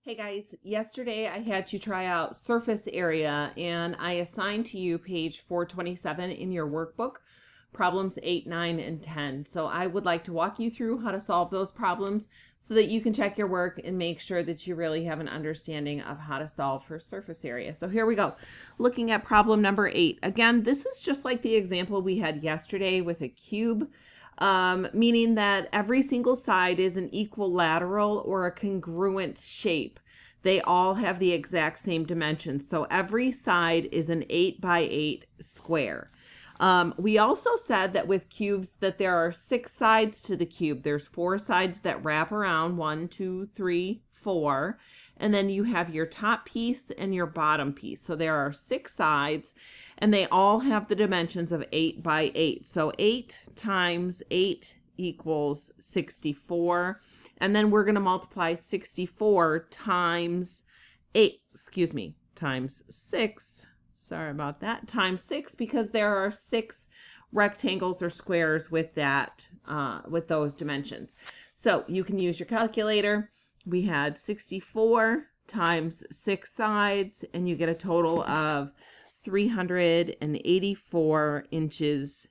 Hey guys, yesterday I had you try out surface area and I assigned to you page 427 in your workbook, problems 8, 9, and 10. So I would like to walk you through how to solve those problems so that you can check your work and make sure that you really have an understanding of how to solve for surface area. So here we go. Looking at problem number 8. Again, this is just like the example we had yesterday with a cube. Meaning that every single side is an equilateral or a congruent shape. They all have the exact same dimensions. So every side is an 8 by 8 square. We also said that with cubes that there are 6 sides to the cube. There's 4 sides that wrap around, 1, 2, 3, 4. And then you have your top piece and your bottom piece. So there are 6 sides and they all have the dimensions of 8 by 8. So 8 times 8 equals 64. And then we're going to multiply 64 times 6. Sorry about that. Times 6 because there are 6 rectangles or squares with that, with those dimensions. So you can use your calculator. We had 64 times 6 sides, and you get a total of 384 inches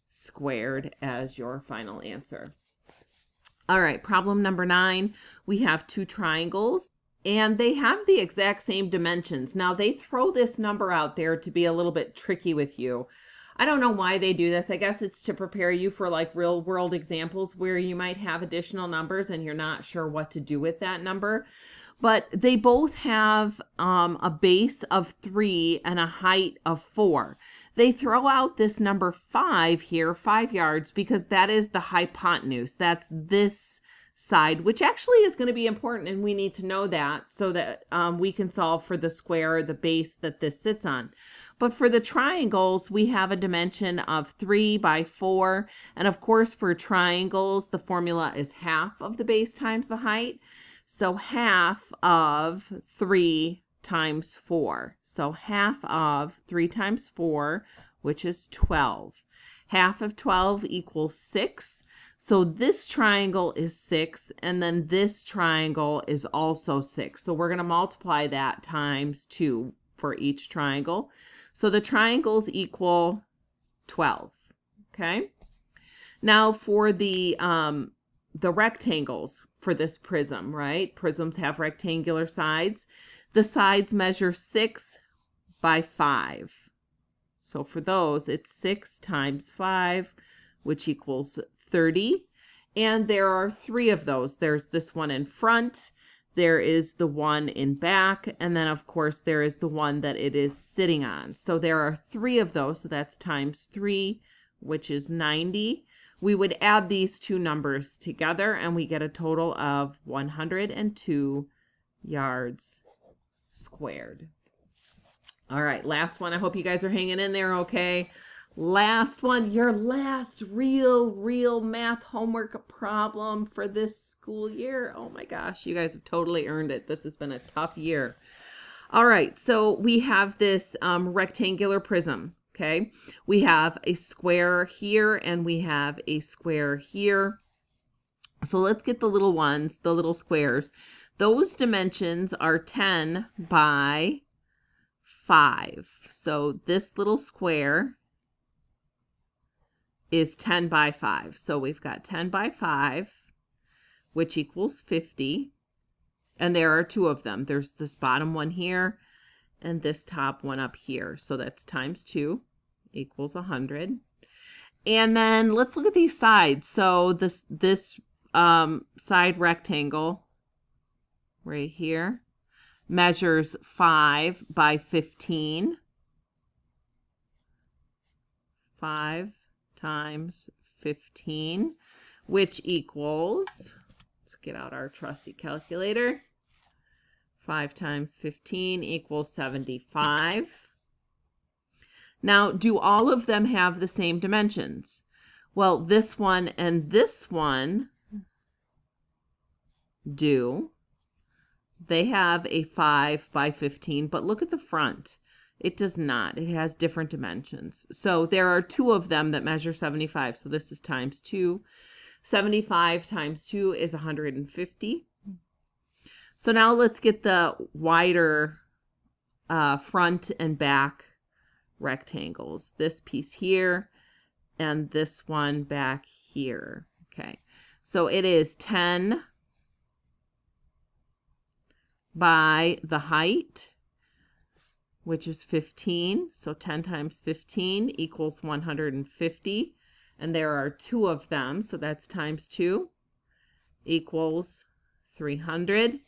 squared as your final answer. All right, problem number 9. We have 2 triangles, and they have the exact same dimensions. Now, they throw this number out there to be a little bit tricky with you. I don't know why they do this. I guess it's to prepare you for like real world examples where you might have additional numbers and you're not sure what to do with that number. But they both have a base of 3 and a height of 4. They throw out this number 5 here, 5 yards, because that is the hypotenuse. That's this side, which actually is going to be important, and we need to know that so that we can solve for the square, the base that this sits on. But for the triangles, we have a dimension of 3 by 4. And of course, for triangles, the formula is half of the base times the height. So half of 3 times 4. So half of 3 times 4, which is 12. Half of 12 equals 6. So this triangle is 6, and then this triangle is also 6. So we're going to multiply that times 2 for each triangle. So the triangles equal 12, okay? Now for the rectangles for this prism, right? Prisms have rectangular sides. The sides measure 6 by 5. So for those, it's 6 times 5, which equals 30. And there are 3 of those. There's this one in front, there is the one in back, and then of course there is the one that it is sitting on. So there are 3 of those, so that's times 3, which is 90. We would add these 2 numbers together and we get a total of 102 yards squared. All right, last one. I hope you guys are hanging in there okay. Last one, your last real math homework problem for this school year. Oh my gosh, you guys have totally earned it. This has been a tough year. All right, so we have this rectangular prism, okay? We have a square here and we have a square here. So let's get the little ones, the little squares. Those dimensions are 10 by 5. So this little square is 10 by 5. So we've got 10 by 5, which equals 50. And there are 2 of them. There's this bottom one here and this top one up here. So that's times 2 equals 100. And then let's look at these sides. So this side rectangle right here measures 5 by 15. 5 times 15, which equals, let's get out our trusty calculator. 5 times 15 equals 75. Now, do all of them have the same dimensions? Well, this one and this one do. They have a 5 by 15, but look at the front. It does not. It has different dimensions. So there are 2 of them that measure 75. So this is times 2. 75 times 2 is 150. So now let's get the wider front and back rectangles. This piece here and this one back here. Okay, so it is 10 by the height, which is 15. So 10 times 15 equals 150. And there are 2 of them, so that's times 2 equals 300.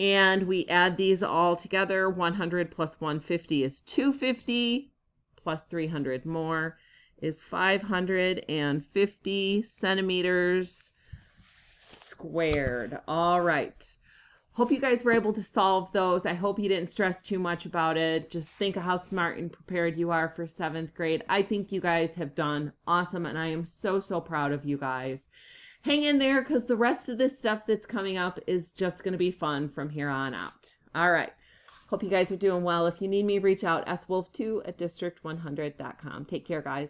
And we add these all together. 100 plus 150 is 250, plus 300 more is 550 centimeters squared. All right. Hope you guys were able to solve those. I hope you didn't stress too much about it. Just think of how smart and prepared you are for 7th grade. I think you guys have done awesome, and I am so, so proud of you guys. Hang in there, because the rest of this stuff that's coming up is just going to be fun from here on out. All right. Hope you guys are doing well. If you need me, reach out, swolf2@district100.com. Take care, guys.